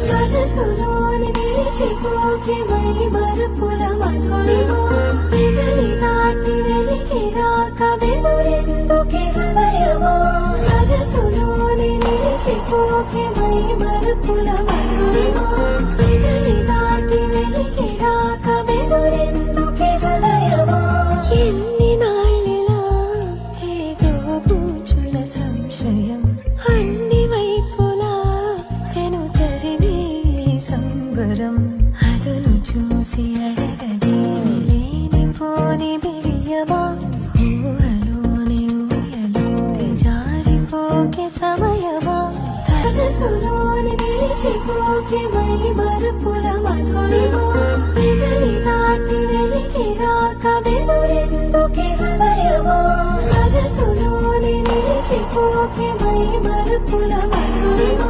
మనసులోని నిలిచిపోకే మై మరుపుల మధురిమా పెదవి దాటి వెలికిరాక వెదురెందుకే హృదయమా మనసులోని నిలిచిపోకే మై మరుపుల మధురిమా పెదవి దాటి వెలికిరాక వెదురెందుకే హృదయమా ఎన్ని నాళ్ళిలా ఏదో పూచుల సంశయం అన్ని వైపులా తెను తరిమే సంబరం అదును చూసి అడగదేమి లేనిపోని బిడియమా ఊహలోని ఊయలోకి జారిపోకే సమయమా తనసులోని నిలిచిపోకే మై మరుపుల మధురిమా పెదవి దాటి వెలికిరాక వెదురెందుకే హృదయమా మనసులోని నిలిచిపోకే మై మరుపుల మధురిమా